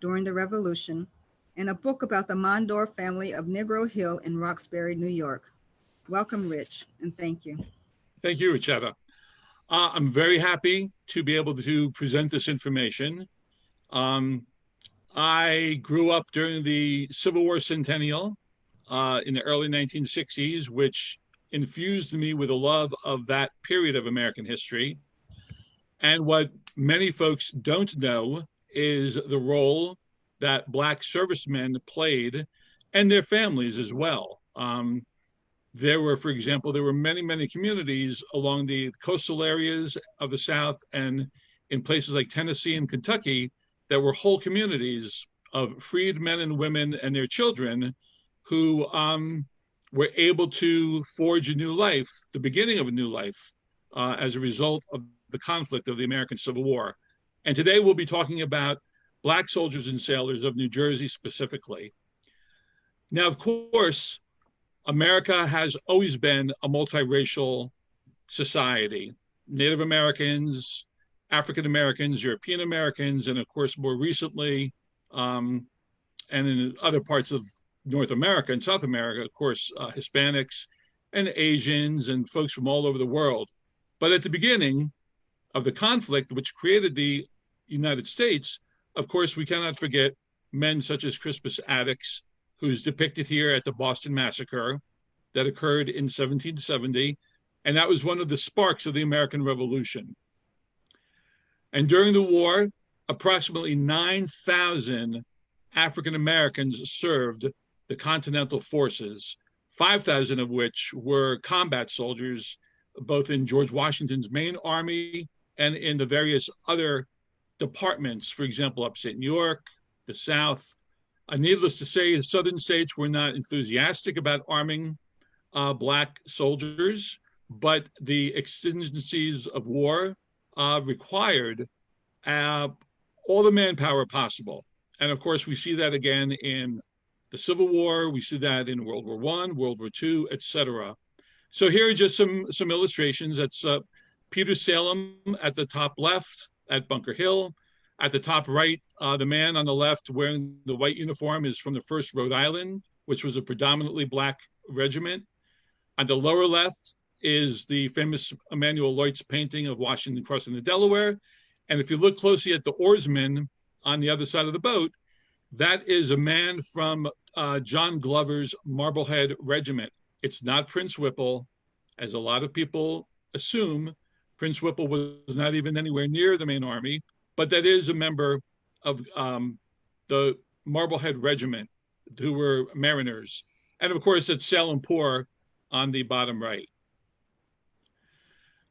during the Revolution, and a book about the Mondor family of Negro Hill in Roxbury, New York. Welcome, Rich, and thank you. Thank you, Richetta. I'm very happy to be able to present this information. Um, I grew up during the Civil War centennial in the early 1960s, which infused me with a love of that period of American history. And what many folks don't know is the role that Black servicemen played and their families as well. There were, for example, there were many communities along the coastal areas of the South and in places like Tennessee and Kentucky that were whole communities of freed men and women and their children who were able to forge a new life, the beginning of a new life, as a result of the conflict of the American Civil War. And today we'll be talking about Black soldiers and sailors of New Jersey specifically. Now, of course, America has always been a multiracial society. Native Americans, African Americans, European Americans, and of course, more recently, and in other parts of North America and South America, of course, Hispanics and Asians and folks from all over the world. But at the beginning of the conflict, which created the United States, of course, we cannot forget men such as Crispus Attucks, who's depicted here at the Boston Massacre that occurred in 1770. And that was one of the sparks of the American Revolution. And during the war, approximately 9,000 African Americans served the Continental Forces, 5,000 of which were combat soldiers, both in George Washington's main army and in the various other departments, for example, upstate New York, the South. Needless to say, the southern states were not enthusiastic about arming Black soldiers, but the exigencies of war required all the manpower possible. And of course, we see that again in the Civil War, we see that in World War I, World War II, etc. So here are just some illustrations. That's Peter Salem at the top left at Bunker Hill. At the top right, the man on the left wearing the white uniform is from the 1st Rhode Island, which was a predominantly Black regiment. On the lower left is the famous Emanuel Leutz painting of Washington crossing the Delaware. And if you look closely at the oarsman on the other side of the boat, that is a man from John Glover's Marblehead Regiment. It's not Prince Whipple, as a lot of people assume. Prince Whipple was not even anywhere near the main army, but that is a member of the Marblehead Regiment, who were mariners. And of course, it's Salem Poor on the bottom right.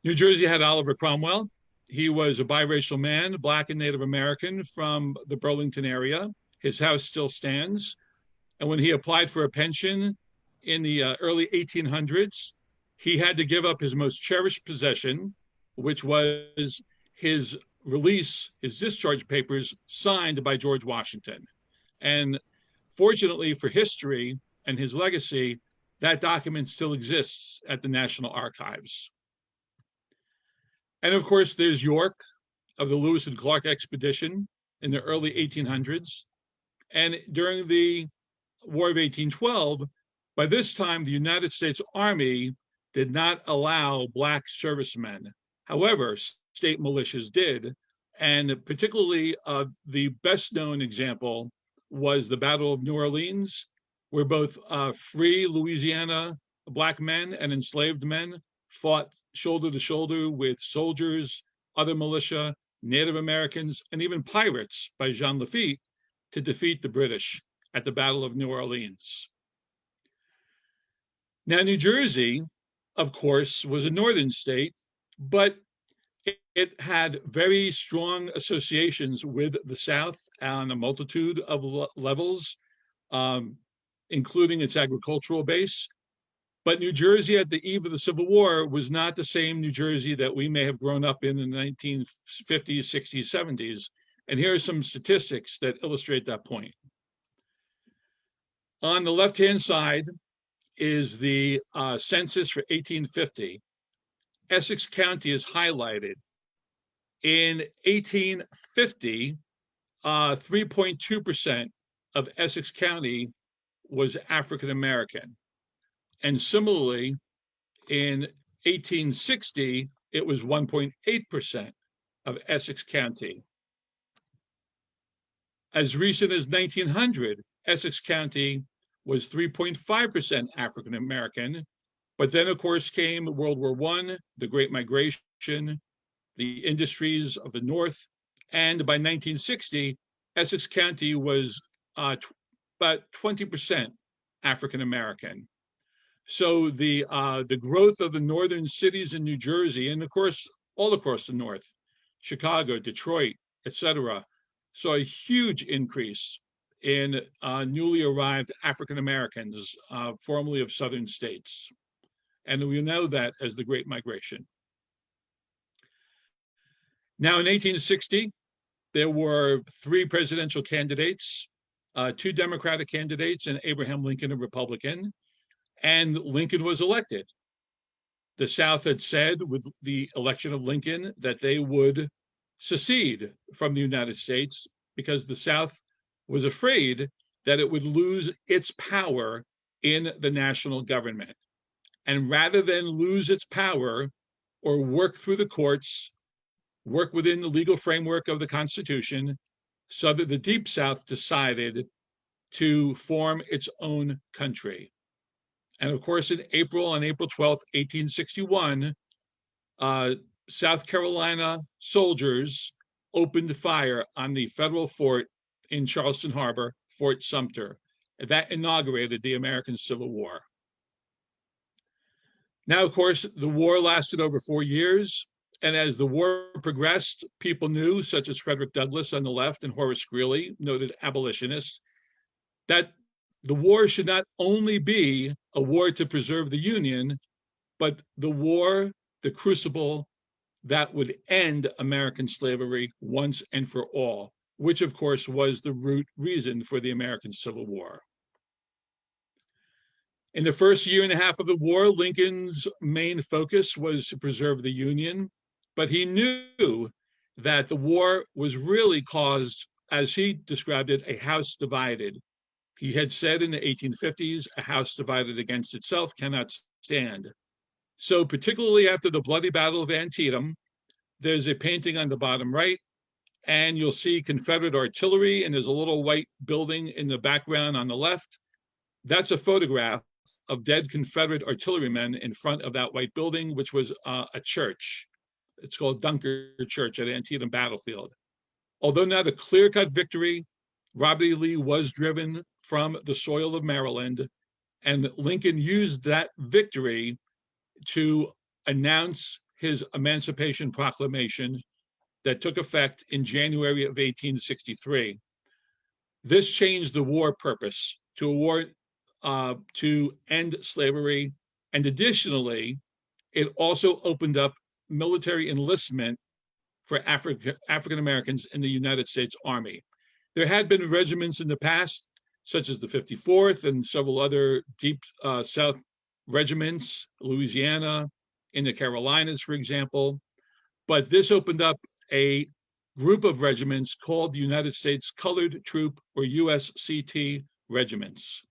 New Jersey had Oliver Cromwell. He was a biracial man, Black and Native American from the Burlington area. His house still stands. And when he applied for a pension in the early 1800s, he had to give up his most cherished possession, which was his release, his discharge papers signed by George Washington. And fortunately for history and his legacy, that document still exists at the National Archives. And of course, there's York of the Lewis and Clark expedition in the early 1800s. And during the War of 1812, by this time, the United States Army did not allow Black servicemen. However, state militias did. And particularly the best known example was the Battle of New Orleans, where both free Louisiana Black men and enslaved men fought shoulder to shoulder with soldiers, other militia, Native Americans, and even pirates by Jean Lafitte to defeat the British at the Battle of New Orleans. Now, New Jersey, of course, was a northern state, but it had very strong associations with the South on a multitude of levels, including its agricultural base. But New Jersey at the eve of the Civil War was not the same New Jersey that we may have grown up in the 1950s, 60s, 70s. And here are some statistics that illustrate that point. On the left-hand side is the census for 1850. Essex County is highlighted. In 1850, 3.2% of Essex County was African American. And similarly, in 1860, it was 1.8% of Essex County. As recent as 1900, Essex County was 3.5% African American. But then, of course, came World War I, the Great Migration, the industries of the North. And by 1960, Essex County was about 20% African American. So the growth of the northern cities in New Jersey, and of course, all across the North, Chicago, Detroit, etc., saw a huge increase in newly arrived African Americans, formerly of southern states. And we know that as the Great Migration. Now, in 1860, there were 3 presidential candidates, 2 Democratic candidates, and Abraham Lincoln, a Republican, and Lincoln was elected. The South had said with the election of Lincoln that they would secede from the United States because the South was afraid that it would lose its power in the national government. And rather than lose its power or work through the courts, work within the legal framework of the Constitution, so that the Deep South decided to form its own country. And of course, on April 12th, 1861, South Carolina soldiers opened fire on the federal fort in Charleston Harbor, Fort Sumter. That inaugurated the American Civil War. Now, of course, the war lasted over 4 years. And as the war progressed, people knew, such as Frederick Douglass on the left and Horace Greeley, noted abolitionists, that the war should not only be a war to preserve the Union, but the war, the crucible that would end American slavery once and for all, which of course was the root reason for the American Civil War. In the first year and a half of the war, Lincoln's main focus was to preserve the Union, but he knew that the war was really caused, as he described it, a house divided. He had said in the 1850s, a house divided against itself cannot stand. So particularly after the bloody Battle of Antietam, there's a painting on the bottom right, and you'll see Confederate artillery, and there's a little white building in the background on the left. That's a photograph of dead Confederate artillerymen in front of that white building, which was a church. It's called Dunker Church at Antietam Battlefield. Although not a clear-cut victory, Robert E. Lee was driven from the soil of Maryland, and Lincoln used that victory to announce his Emancipation Proclamation that took effect in January of 1863. This changed the war purpose to award to end slavery, and additionally, it also opened up military enlistment for African Americans in the United States Army. There had been regiments in the past, such as the 54th and several other deep South regiments, Louisiana, in the Carolinas, for example. But this opened up a group of regiments called the United States Colored Troop, or USCT regiments.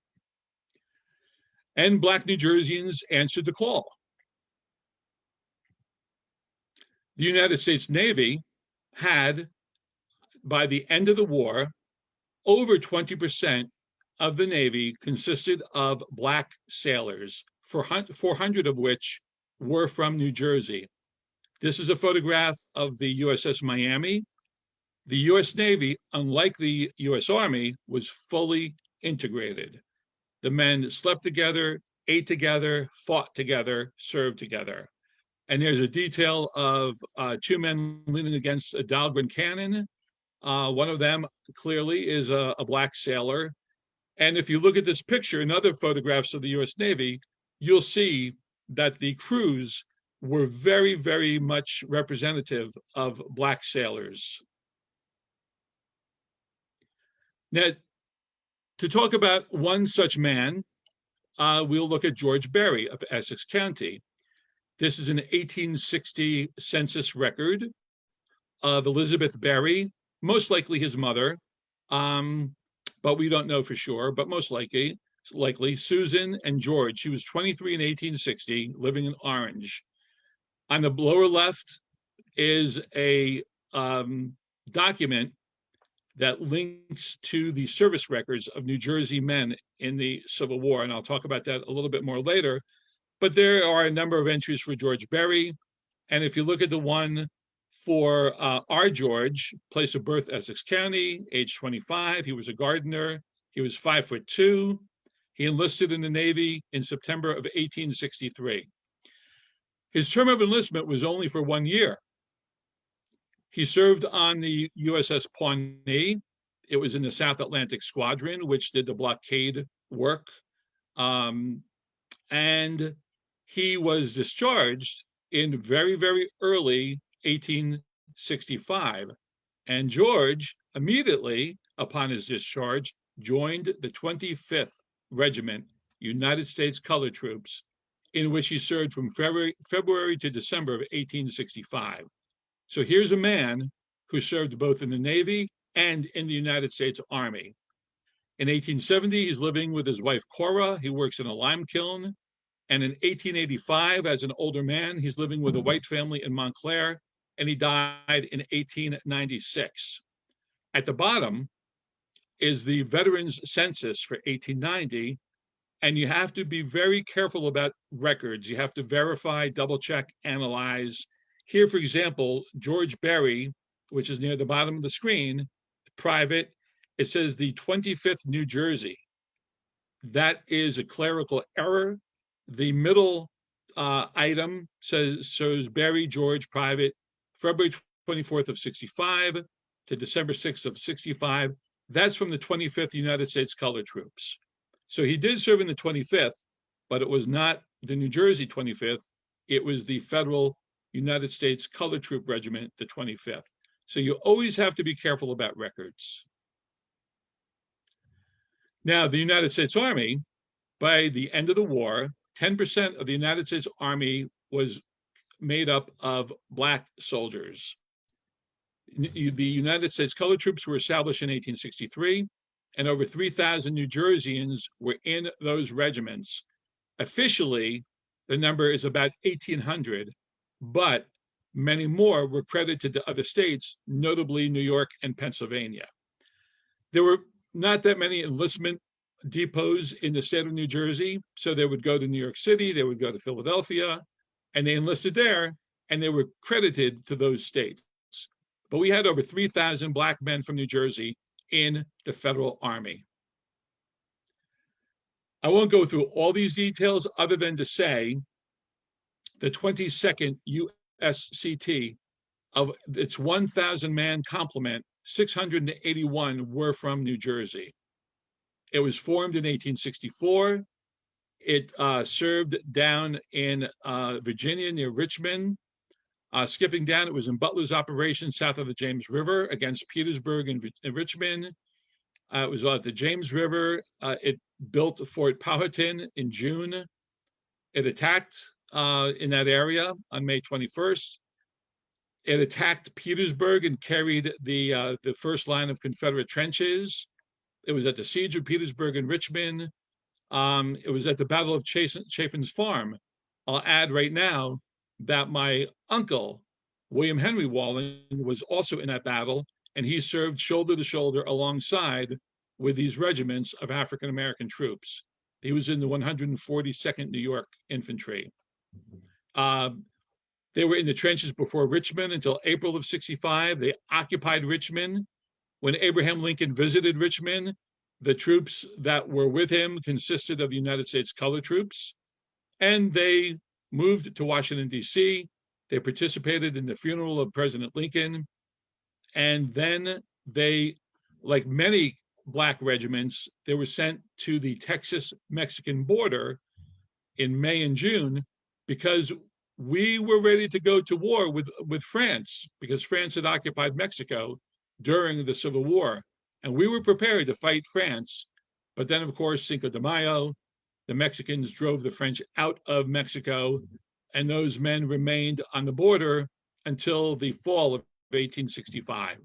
And Black New Jerseyans answered the call. The United States Navy had, by the end of the war, over 20% of the Navy consisted of Black sailors, 400 of which were from New Jersey. This is a photograph of the USS Miami. The US Navy, unlike the US Army, was fully integrated. The men slept together, ate together, fought together, served together. And there's a detail of 2 men leaning against a Dahlgren cannon. One of them clearly is a Black sailor. And if you look at this picture and other photographs of the US Navy, you'll see that the crews were very, very much representative of Black sailors. Now, to talk about one such man, we'll look at George Berry of Essex County. This is an 1860 census record of Elizabeth Berry, most likely his mother, um, but we don't know for sure, but most likely Susan and George. She was 23 in 1860, living in Orange. On the lower left is a document that links to the service records of New Jersey men in the Civil War. And I'll talk about that a little bit more later. But there are a number of entries for George Berry. And if you look at the one for our George, place of birth, Essex County, age 25, he was a gardener. He was 5'2". He enlisted in the Navy in September of 1863. His term of enlistment was only for 1 year. He served on the USS Pawnee. It was in the South Atlantic Squadron, which did the blockade work. And he was discharged in very, very early 1865. And George, immediately upon his discharge, joined the 25th Regiment, United States Colored Troops, in which he served from February to December of 1865. So here's a man who served both in the Navy and in the United States Army. In 1870, he's living with his wife, Cora. He works in a lime kiln. And in 1885, as an older man, he's living with a white family in Montclair, and he died in 1896. At the bottom is the Veterans Census for 1890, and you have to be very careful about records. You have to verify, double check, analyze. Here, for example, George Berry, which is near the bottom of the screen, private, it says the 25th New Jersey. That is a clerical error. The middle item shows Berry George private, February 24th of 65 to December 6th of 65. That's from the 25th United States Colored Troops. So he did serve in the 25th, but it was not the New Jersey 25th. It was the Federal United States Colored Troop Regiment, the 25th. So you always have to be careful about records. Now, the United States Army, by the end of the war, 10% of the United States Army was made up of Black soldiers. The United States Colored Troops were established in 1863, and over 3,000 New Jerseyans were in those regiments. Officially, the number is about 1,800, but many more were credited to other states, notably New York and Pennsylvania. There were not that many enlistment depots in the state of New Jersey, so they would go to New York City, they would go to Philadelphia, and they enlisted there, and they were credited to those states. But we had over 3,000 Black men from New Jersey in the federal army. I won't go through all these details other than to say the 22nd USCT, of its 1,000-man complement, 681 were from New Jersey. It was formed in 1864. It served down in Virginia near Richmond. Skipping down, it was in Butler's operation south of the James River against Petersburg and Richmond. It was at the James River. It built Fort Powhatan in June. It attacked in that area on May 21st. It attacked Petersburg and carried the first line of Confederate trenches. It was at the Siege of Petersburg and Richmond. It was at the Battle of Chaffin's Farm. I'll add right now that my uncle, William Henry Wallen, was also in that battle, and he served shoulder to shoulder alongside with these regiments of African-American troops. He was in the 142nd New York Infantry. They were in the trenches before Richmond until April of 65. They occupied Richmond. When Abraham Lincoln visited Richmond, the troops that were with him consisted of United States Colored Troops, and they moved to Washington, D.C. They participated in the funeral of President Lincoln, and then they, like many Black regiments, they were sent to the Texas-Mexican border in May and June because we were ready to go to war with France, because France had occupied Mexico during the Civil War, and we were prepared to fight France. But then, of course, Cinco de Mayo, the Mexicans drove the French out of Mexico, and those men remained on the border until the fall of 1865.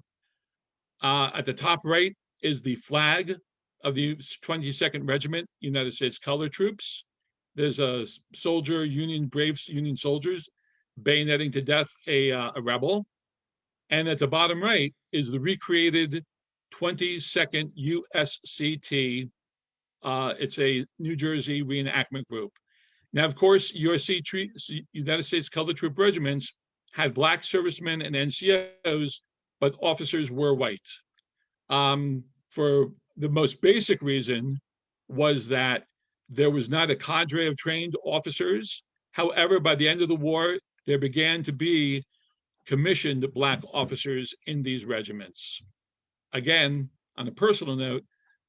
At the top right is the flag of the 22nd Regiment, United States Colored Troops. There's a soldier, brave Union soldiers bayoneting to death a rebel. And at the bottom right is the recreated 22nd USCT. It's a New Jersey reenactment group. Now, of course, United States Colored Troop regiments had Black servicemen and NCOs, but officers were white. For the most basic reason was that there was not a cadre of trained officers. However, by the end of the war, there began to be commissioned Black officers in these regiments. Again, on a personal note,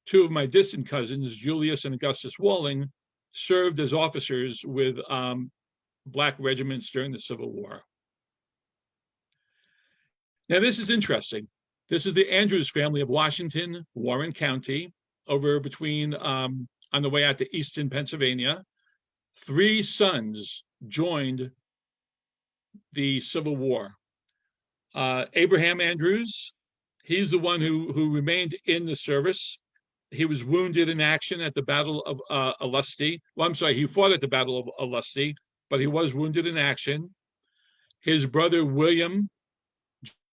two of my distant cousins, Julius and Augustus Walling, served as officers with Black regiments during the Civil War. Now, this is interesting. This is the Andrews family of Washington, Warren County, over between, on the way out to Easton, Pennsylvania. 3 sons joined the Civil War. Abraham Andrews, he's the one who remained in the service. He was wounded in action at the Battle of Ulusty. Well, I'm sorry, he fought at the Battle of Ulusty, but he was wounded in action. His brother William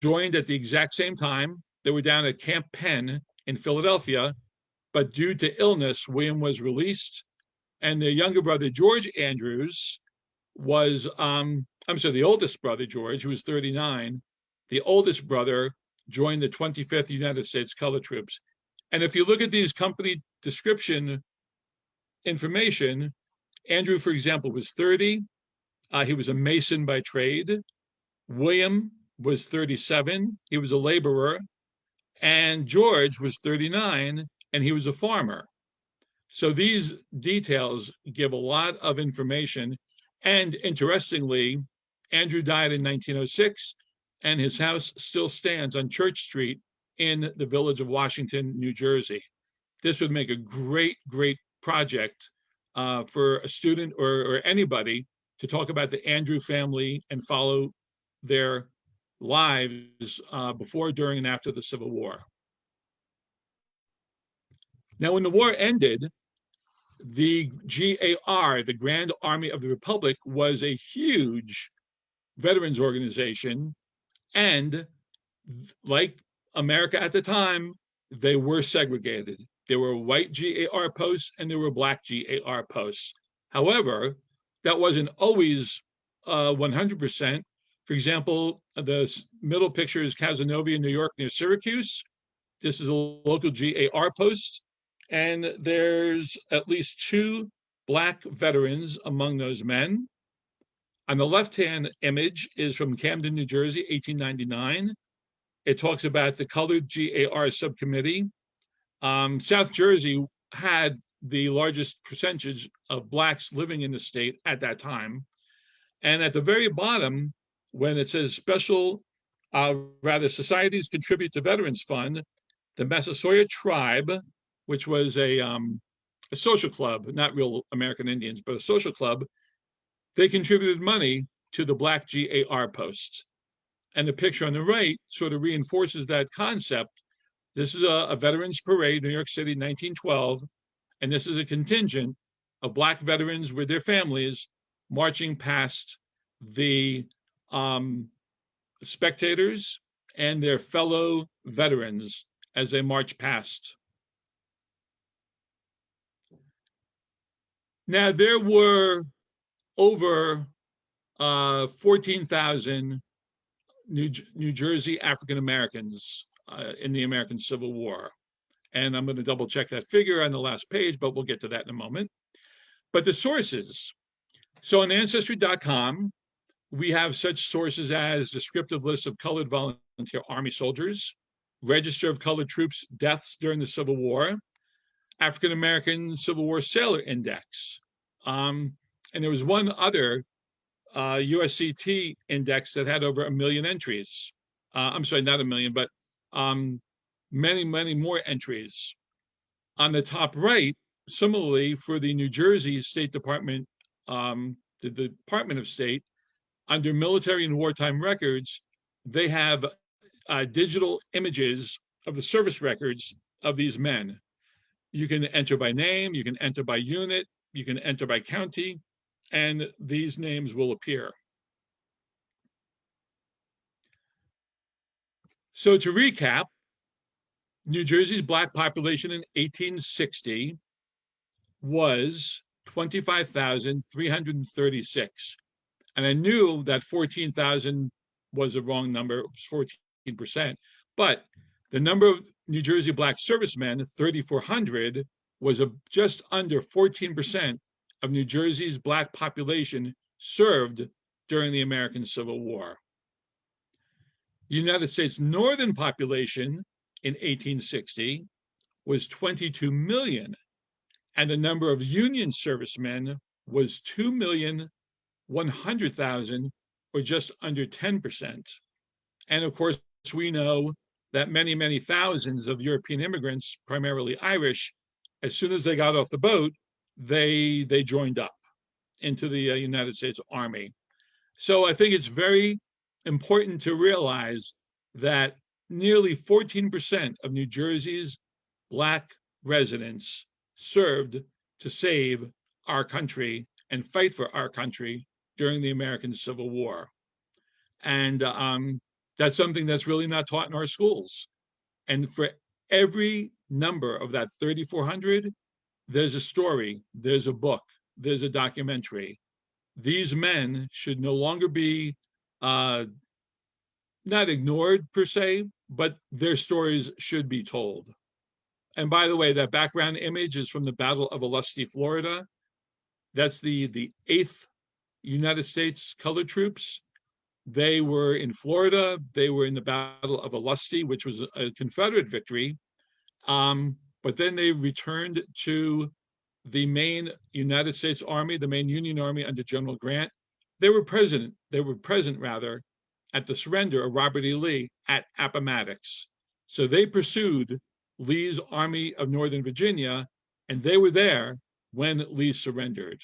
joined at the exact same time. They were down at Camp Penn in Philadelphia, but due to illness, William was released. And their younger brother, George Andrews, was, the oldest brother, George, who was 39, the oldest brother joined the 25th United States Colored Troops. And if you look at these company description information, Andrew, for example, was 30. He was a mason by trade. William was 37. He was a laborer. And George was 39, and he was a farmer. So these details give a lot of information. And interestingly, Andrew died in 1906, and his house still stands on Church Street in the village of Washington, New Jersey. This would make a great, great project for a student or anybody to talk about the Andrew family and follow their lives before, during, and after the Civil War. Now, when the war ended, the GAR, the Grand Army of the Republic, was a huge veterans organization. And like America at the time, they were segregated. There were white GAR posts and there were Black GAR posts. However, that wasn't always 100%. For example, the middle picture is Cazenovia, New York, near Syracuse. This is a local GAR post. And there's at least 2 Black veterans among those men. On the left-hand image is from Camden, New Jersey, 1899. It talks about the Colored GAR Subcommittee. South Jersey had the largest percentage of Blacks living in the state at that time. And at the very bottom, when it says societies contribute to Veterans Fund, the Massasoit tribe, which was a social club, not real American Indians, but a social club, they contributed money to the Black GAR posts. And the picture on the right sort of reinforces that concept. This is a veterans parade, New York City, 1912. And this is a contingent of Black veterans with their families marching past the spectators and their fellow veterans as they march past. Now, there were over 14,000 New Jersey African Americans in the American Civil War. And I'm going to double check that figure on the last page, but we'll get to that in a moment. But the sources. So on Ancestry.com, we have such sources as descriptive lists of colored volunteer Army soldiers, register of colored troops deaths during the Civil War, African American Civil War Sailor Index. And there was one other USCT index that had over 1 million entries. I'm sorry, not 1 million, but many, many more entries. On the top right, similarly for the New Jersey State Department, the Department of State, under military and wartime records, they have digital images of the service records of these men. You can enter by name, you can enter by unit, you can enter by county, and these names will appear. So to recap, New Jersey's Black population in 1860 was 25,336. And I knew that 14,000 was a wrong number, it was 14%. But the number of New Jersey Black servicemen, 3,400, was just under 14% of New Jersey's Black population served during the American Civil War. The United States Northern population in 1860 was 22 million, and the number of Union servicemen was 2,100,000, or just under 10%. And of course, we know that many, many thousands of European immigrants, primarily Irish, as soon as they got off the boat, they joined up into the United States Army. So I think it's very important to realize that nearly 14% of New Jersey's Black residents served to save our country and fight for our country during the American Civil War. And that's something that's really not taught in our schools. And for every number of that 3,400, there's a story, there's a book, there's a documentary. These men should no longer be not ignored per se, but their stories should be told. And by the way, that background image is from the Battle of Olustee, Florida. That's the 8th United States Colored Troops. They were in Florida. They were in the Battle of Olustee, which was a Confederate victory. But then they returned to the main United States Army, the main Union Army under General Grant. They were present at the surrender of Robert E. Lee at Appomattox. So they pursued Lee's Army of Northern Virginia, and they were there when Lee surrendered.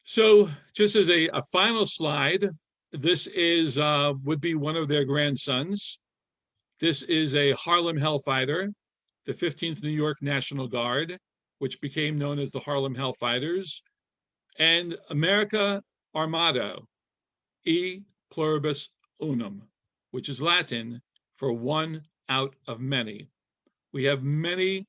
So just as a final slide, this is would be one of their grandsons. This is a Harlem Hellfighter, the 15th New York National Guard, which became known as the Harlem Hellfighters. And America, our motto, E pluribus unum, which is Latin for one out of many. We have many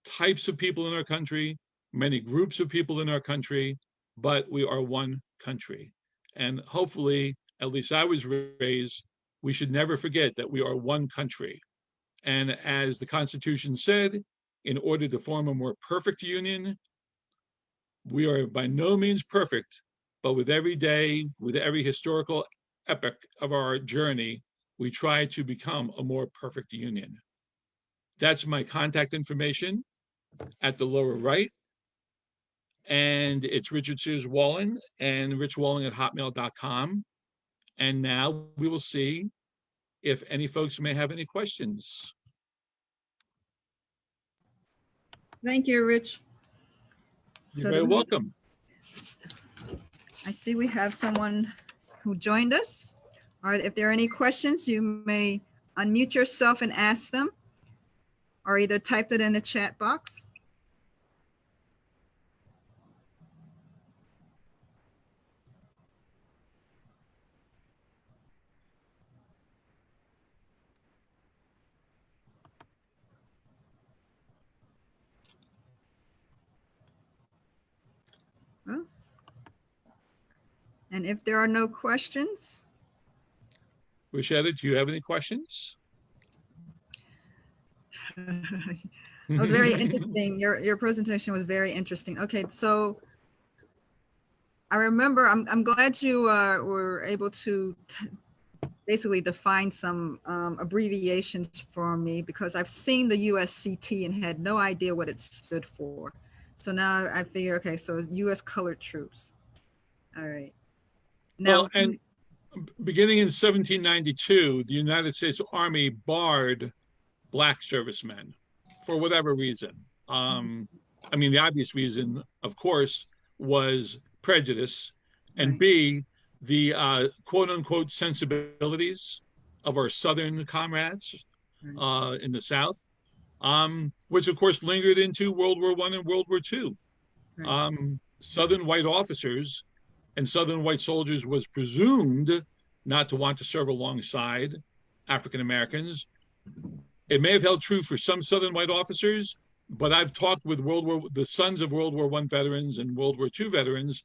types of people in our country, many groups of people in our country, but we are one country. And hopefully, at least I was raised, we should never forget that we are one country. And as the Constitution said, in order to form a more perfect union, we are by no means perfect, but with every day, with every historical epoch of our journey, we try to become a more perfect union. That's my contact information at the lower right. And it's Richard Sears Wallen and richwallen@hotmail.com. And now we will see if any folks may have any questions. Thank you, Rich. You're very welcome. I see we have someone who joined us. All right, if there are any questions, you may unmute yourself and ask them, or either type it in the chat box. Well, and if there are no questions. Rashida, do you have any questions? That was very interesting. Your presentation was very interesting. Okay, so I remember, I'm glad you were able to basically define some abbreviations for me, because I've seen the USCT and had no idea what it stood for. So now I figure, okay, so U.S. Colored Troops. All right. Now, well, and beginning in 1792, the United States Army barred Black servicemen for whatever reason. I mean, the obvious reason, of course, was prejudice, and right. B, the quote unquote sensibilities of our Southern comrades. Right. in the South, which of course lingered into World War I and World War II. Right. Southern white officers and Southern white soldiers was presumed not to want to serve alongside African Americans. It may have held true for some Southern white officers, but I've talked with the sons of World War I veterans and World War II veterans,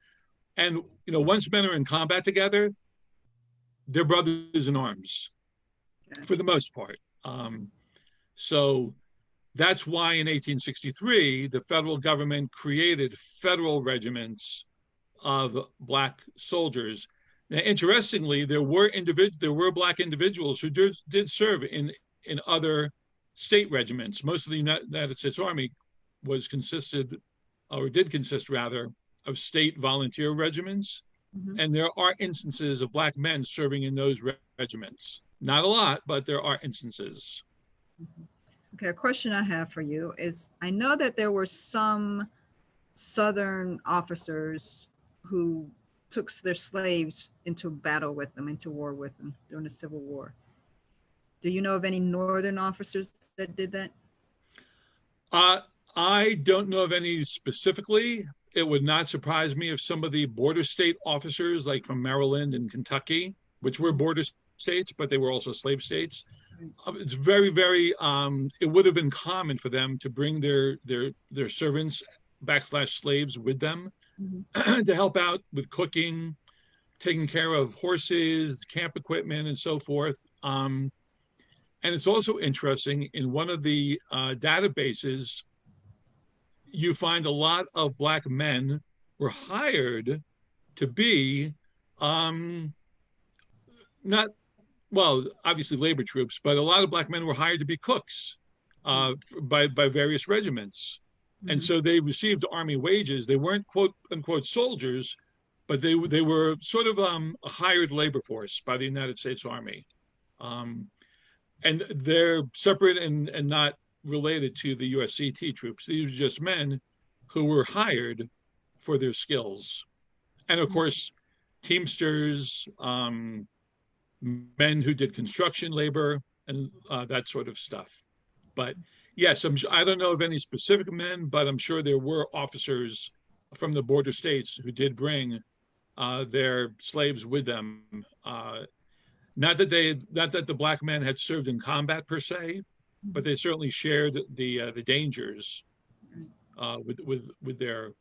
and once men are in combat together, they're brothers in arms Gotcha. for the most part. So that's why in 1863 the federal government created federal regiments of black soldiers. Now, interestingly, there were black individuals who did serve in other state regiments. Most of the United States Army did consist rather, of state volunteer regiments. Mhm. And there are instances of black men serving in those regiments. Not a lot, but there are instances. Okay, a question I have for you is, I know that there were some Southern officers who took their slaves into battle with them, into war with them during the Civil War. Do you know of any Northern officers that did that? Uh, I don't know of any specifically. It would not surprise me if some of the border state officers, like from Maryland and Kentucky, which were border states, but they were also slave states. It's very, very. It would have been common for them to bring their servants / slaves with them Mhm. to help out with cooking, taking care of horses, camp equipment, and so forth. And it's also interesting, in one of the databases, you find a lot of black men were hired to be um, not, well, obviously labor troops, but a lot of black men were hired to be cooks by various regiments. And Mhm. so they received army wages. They weren't quote unquote soldiers, but they were sort of a hired labor force by the United States Army. Um, and they're separate and not related to the USCT troops. These are just men who were hired for their skills. And of course, Teamsters, men who did construction labor, and that sort of stuff. But yes, I don't know of any specific men, but I'm sure there were officers from the border states who did bring their slaves with them. Not that the black men had served in combat per se, but they certainly shared the dangers with their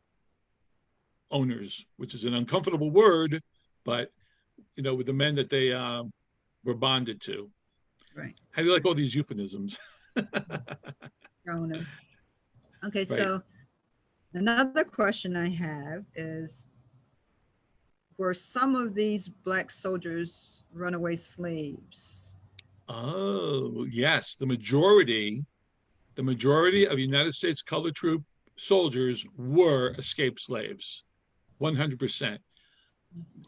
owners, which is an uncomfortable word, but with the men that they were bonded to. Right. How do you like all these euphemisms? Owners. Okay, Right. so another question I have is, were some of these black soldiers runaway slaves? Oh, yes. The majority of United States colored troop soldiers were escaped slaves. 100%.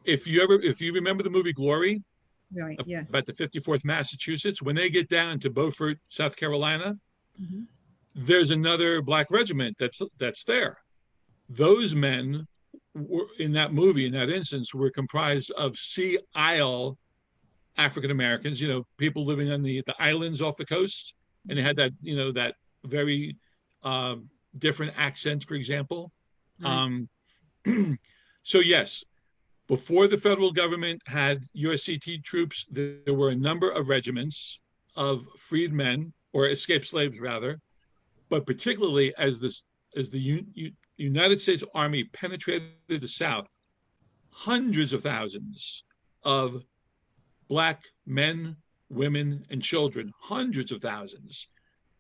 If you remember the movie Glory Right, yes. about the 54th Massachusetts, when they get down to Beaufort, South Carolina, Mhm. there's another black regiment that's there. Those men were in that movie, in that instance, were comprised of Sea Isle African Americans, people living on the islands off the coast, and they had that very uh, different accent, for example. Right. Um, so yes, before the federal government had USCT troops, there were a number of regiments of freedmen, or escaped slaves rather, but particularly as the United States Army penetrated the South, hundreds of thousands of black men, women, and children, hundreds of thousands,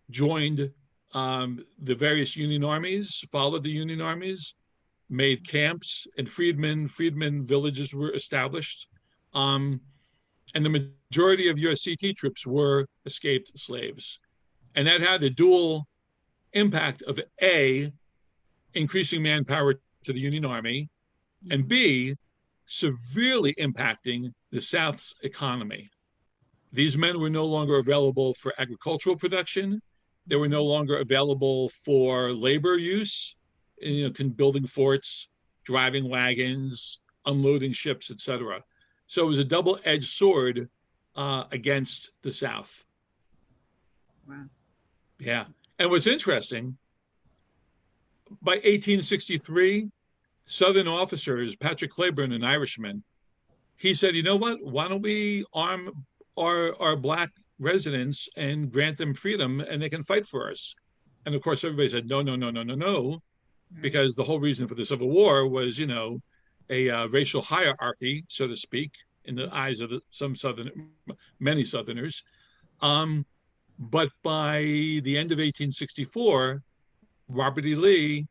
joined the various Union armies, followed the Union armies, made camps, and freedmen villages were established. Um, and the majority of USCT troops were escaped slaves. And that had the dual impact of A, increasing manpower to the Union Army, and B, severely impacting the South's economy. These men were no longer available for agricultural production. They were no longer available for labor use, building forts, driving wagons, unloading ships, etc. So it was a double-edged sword against the South. Wow. Yeah. And what's interesting, by 1863, Southern officers, Patrick Claiborne, an Irishman, he said, you know what? Why don't we arm our Black residents and grant them freedom and they can fight for us? And of course, everybody said, no, no, no, no, no, no, Right. because the whole reason for the Civil War was, you know, a racial hierarchy, so to speak, in the eyes of many Southerners. But by the end of 1864, Robert E. Lee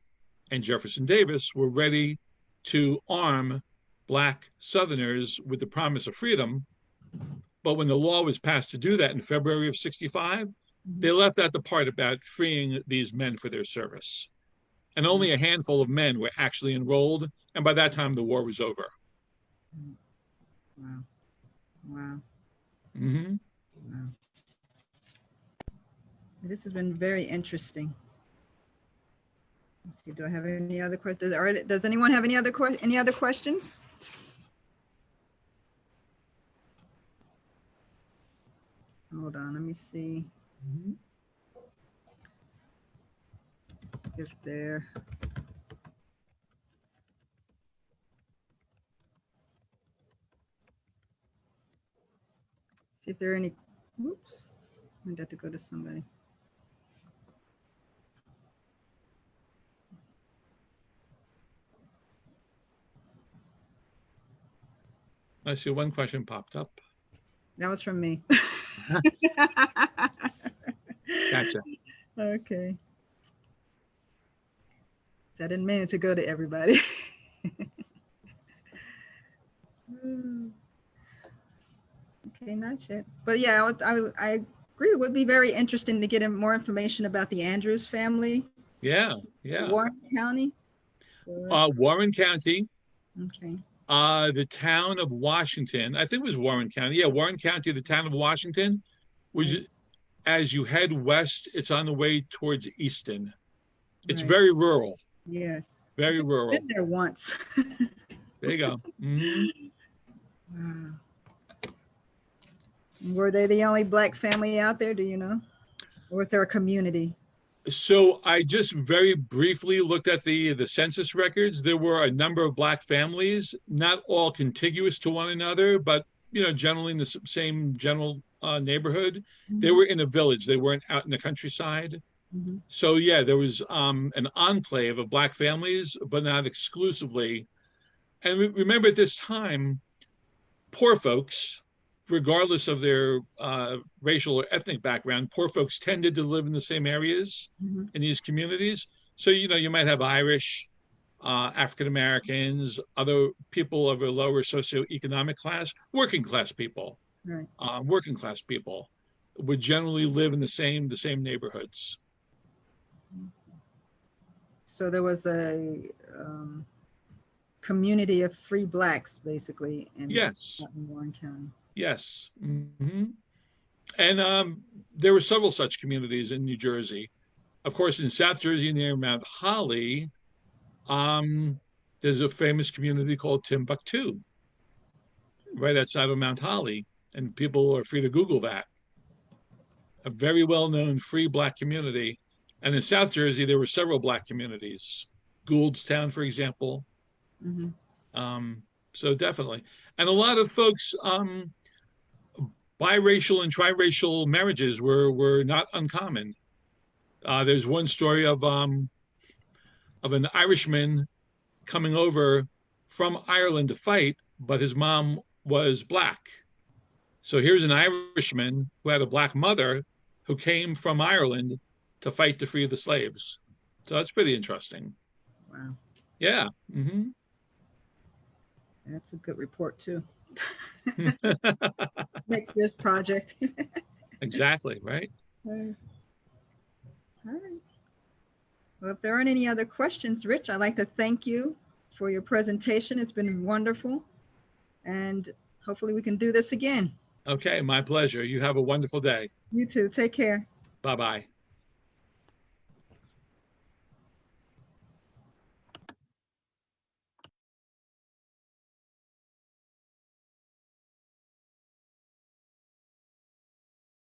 and Jefferson Davis were ready to arm Black Southerners with the promise of freedom. But when the law was passed to do that in February of 65, they left out the part about freeing these men for their service. And only a handful of men were actually enrolled. And by that time, the war was over. Wow. Wow. Mm-hmm. Wow. This has been very interesting. Let's see, do I have any other questions? Does anyone have any other questions? Hold on, let me see if there. See if there are any. Oops, I got to go to somebody. I see one question popped up. That was from me. Gotcha. Okay. So I didn't mean it to go to everybody. Okay, not yet. But yeah, I agree. It would be very interesting to get more information about the Andrews family. Yeah, yeah. Warren County. Warren County. Okay. The town of Washington, I think it was Warren County. Yeah, Warren County, the town of Washington, which as you head west, it's on the way towards Easton. It's very rural. Yes. Very rural. Been there once. There you go. Mm-hmm. Wow. Were they the only Black family out there? Do you know? Or was there a community? So I just very briefly looked at the census records. There were a number of Black families, not all contiguous to one another, but you know, generally in the same general neighborhood. Mm-hmm. They were in a village. They weren't out in the countryside. Mm-hmm. So yeah, there was an enclave of Black families, but not exclusively. And remember, at this time, poor folks, regardless of their racial or ethnic background, poor folks tended to live in the same areas in these communities. So, you know, you might have Irish, African-Americans, other people of a lower socioeconomic class, working class people. Right. Working class people would generally live in the same neighborhoods. So there was a community of free Blacks, basically, in Warren County. Yes. Mm-hmm. And there were several such communities in New Jersey. Of course, in South Jersey near Mount Holly, there's a famous community called Timbuktu, right outside of Mount Holly. And people are free to Google that. A very well-known free Black community. And in South Jersey, there were several Black communities. Gouldstown, for example. Mm-hmm. So definitely. And a lot of folks, biracial and triracial marriages were not uncommon. There's one story of an Irishman coming over from Ireland to fight, but his mom was Black. So here's an Irishman who had a Black mother who came from Ireland to fight to free the slaves. So that's pretty interesting. Wow. Yeah. Mm-hmm. That's a good report too. Next year's project. Exactly, right? All right. Well, if there aren't any other questions, Rich, I'd like to thank you for your presentation. It's been wonderful. And hopefully we can do this again. Okay, my pleasure. You have a wonderful day. You too. Take care. Bye-bye.